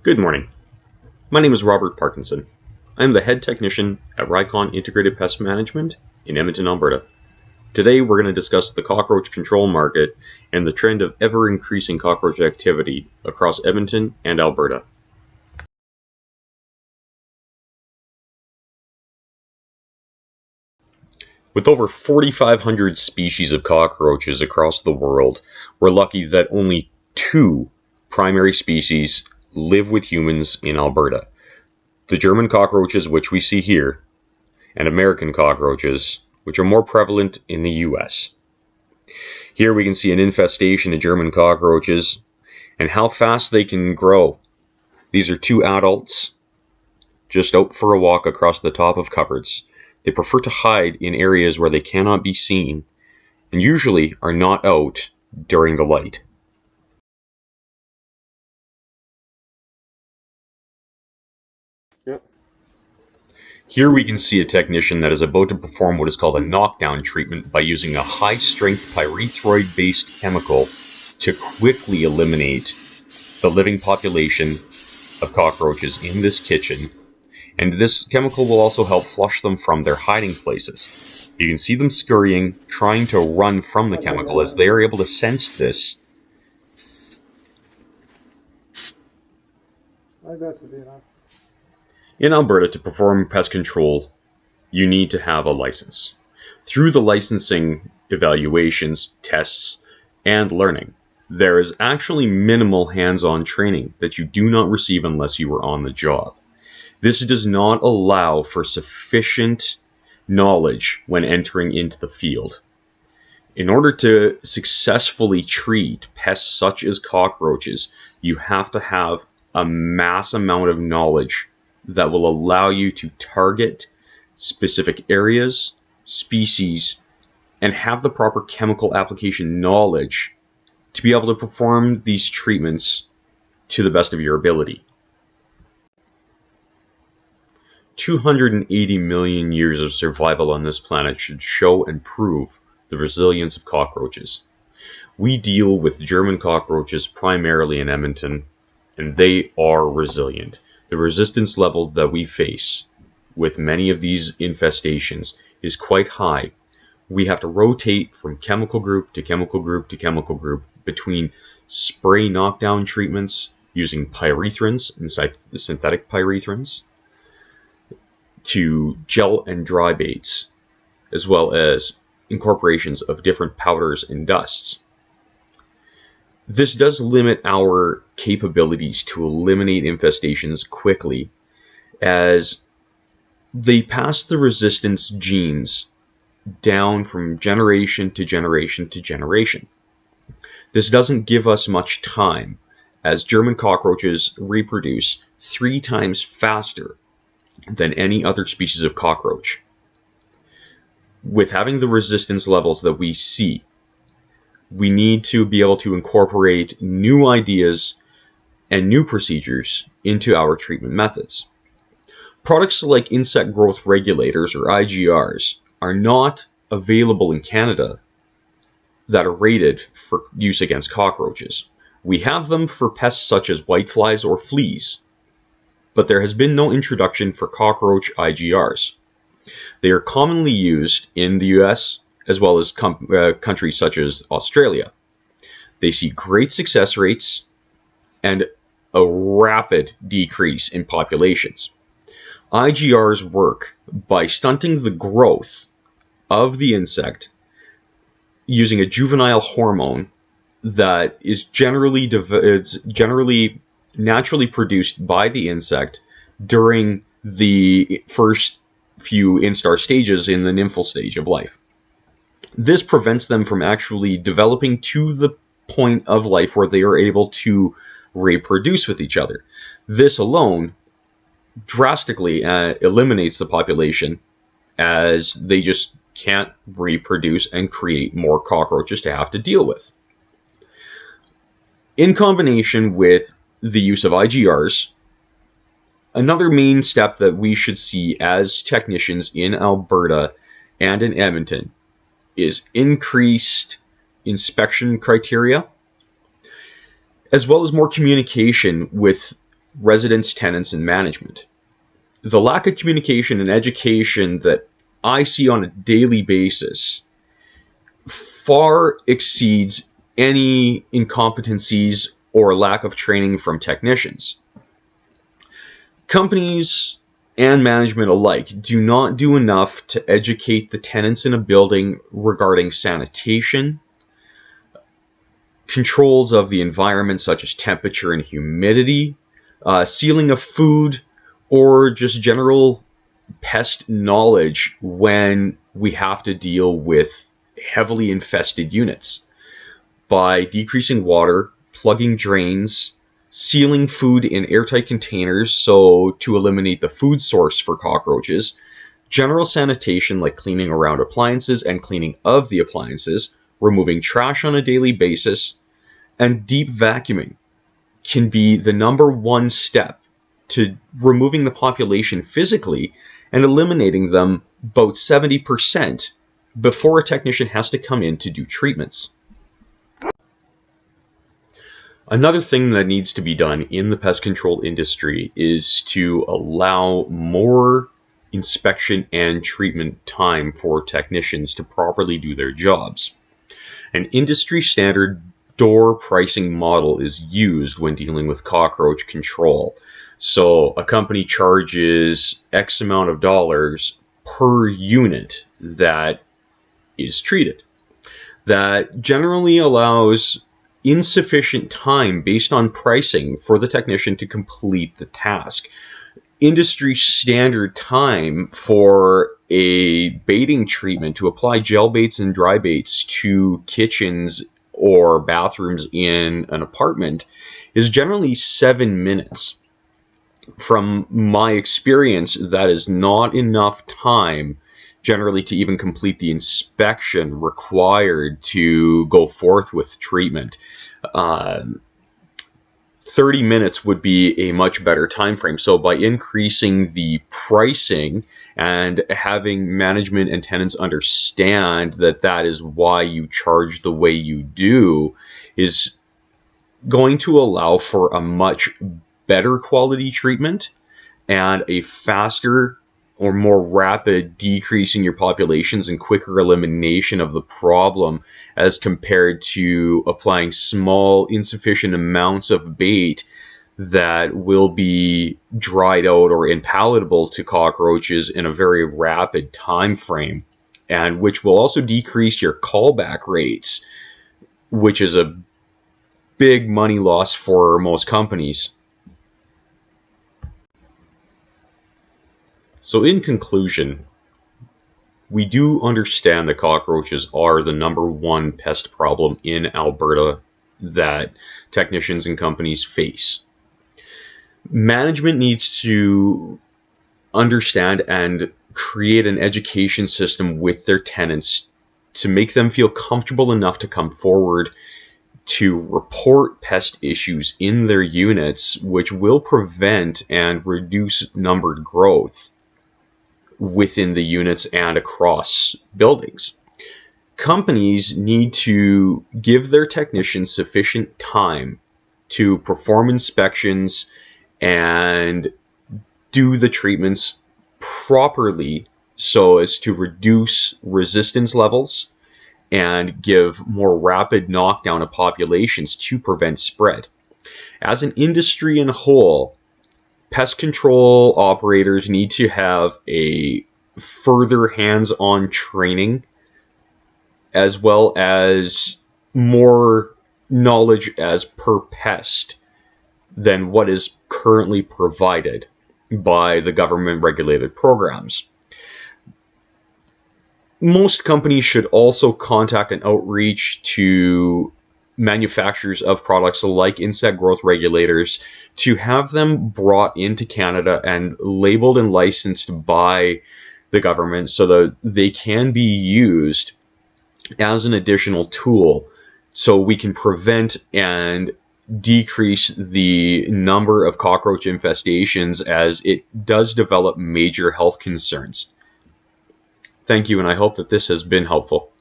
Good morning. My name is Robert Parkinson. I am the head technician at Rycon Integrated Pest Management in Edmonton, Alberta. Today we're going to discuss the cockroach control market and the trend of ever-increasing cockroach activity across Edmonton and Alberta. With over 4,500 species of cockroaches across the world, we're lucky that only two primary species live with humans in Alberta. The German cockroaches, which we see here, and American cockroaches, which are more prevalent in the US. Here we can see an infestation of German cockroaches and how fast they can grow. These are two adults just out for a walk across the top of cupboards. They prefer to hide in areas where they cannot be seen and usually are not out during the light. Here we can see a technician that is about to perform what is called a knockdown treatment by using a high-strength pyrethroid-based chemical to quickly eliminate the living population of cockroaches in this kitchen. And this chemical will also help flush them from their hiding places. You can see them scurrying, trying to run from the chemical as they are able to sense this. In Alberta, to perform pest control, you need to have a license. Through the licensing evaluations, tests, and learning, there is actually minimal hands-on training that you do not receive unless you are on the job. This does not allow for sufficient knowledge when entering into the field. In order to successfully treat pests such as cockroaches, you have to have a mass amount of knowledge that will allow you to target specific areas, species, and have the proper chemical application knowledge to be able to perform these treatments to the best of your ability. 280 million years of survival on this planet should show and prove the resilience of cockroaches. We deal with German cockroaches primarily in Edmonton, and they are resilient. The resistance level that we face with many of these infestations is quite high. We have to rotate from chemical group to chemical group to chemical group between spray knockdown treatments using pyrethrins and synthetic pyrethrins to gel and dry baits, as well as incorporations of different powders and dusts. This does limit our capabilities to eliminate infestations quickly, as they pass the resistance genes down from generation to generation to generation. This doesn't give us much time, as German cockroaches reproduce 3 times faster than any other species of cockroach. With having the resistance levels that we see, we need to be able to incorporate new ideas and new procedures into our treatment methods. Products like insect growth regulators, or IGRs, are not available in Canada that are rated for use against cockroaches. We have them for pests such as whiteflies or fleas, but there has been no introduction for cockroach IGRs. They are commonly used in the US as well as countries such as Australia. They see great success rates and a rapid decrease in populations. IGRs work by stunting the growth of the insect using a juvenile hormone that is generally naturally produced by the insect during the first few instar stages in the nymphal stage of life. This prevents them from actually developing to the point of life where they are able to reproduce with each other. This alone drastically eliminates the population, as they just can't reproduce and create more cockroaches to have to deal with. In combination with the use of IGRs, another main step that we should see as technicians in Alberta and in Edmonton is increased inspection criteria, as well as more communication with residents, tenants, and management. The lack of communication and education that I see on a daily basis far exceeds any incompetencies or lack of training from technicians. Companies and management alike do not do enough to educate the tenants in a building regarding sanitation, controls of the environment such as temperature and humidity, sealing of food, or just general pest knowledge when we have to deal with heavily infested units. By decreasing water, plugging drains, sealing food in airtight containers so to eliminate the food source for cockroaches, general sanitation like cleaning around appliances and cleaning of the appliances, removing trash on a daily basis, and deep vacuuming can be the number one step to removing the population physically and eliminating them about 70% before a technician has to come in to do treatments. Another thing that needs to be done in the pest control industry is to allow more inspection and treatment time for technicians to properly do their jobs. An industry standard door pricing model is used when dealing with cockroach control. So a company charges X amount of dollars per unit that is treated. That generally allows insufficient time based on pricing for the technician to complete the task. Industry standard time for a baiting treatment to apply gel baits and dry baits to kitchens or bathrooms in an apartment is generally 7 minutes. From my experience, that is not enough time generally to even complete the inspection required to go forth with treatment. 30 minutes would be a much better time frame. So by increasing the pricing and having management and tenants understand that that is why you charge the way you do, is going to allow for a much better quality treatment and a faster or more rapid decrease in your populations and quicker elimination of the problem as compared to applying small, insufficient amounts of bait that will be dried out or impalatable to cockroaches in a very rapid time frame, and which will also decrease your callback rates, which is a big money loss for most companies. So in conclusion, we do understand that cockroaches are the number one pest problem in Alberta that technicians and companies face. Management needs to understand and create an education system with their tenants to make them feel comfortable enough to come forward to report pest issues in their units, which will prevent and reduce numbered growth within the units and across buildings. Companies need to give their technicians sufficient time to perform inspections and do the treatments properly so as to reduce resistance levels and give more rapid knockdown of populations to prevent spread. As an industry in whole, pest control operators need to have a further hands-on training as well as more knowledge as per pest than what is currently provided by the government regulated programs. Most companies should also contact and outreach to manufacturers of products like insect growth regulators to have them brought into Canada and labeled and licensed by the government so that they can be used as an additional tool so we can prevent and decrease the number of cockroach infestations as it does develop major health concerns. Thank you, and I hope that this has been helpful.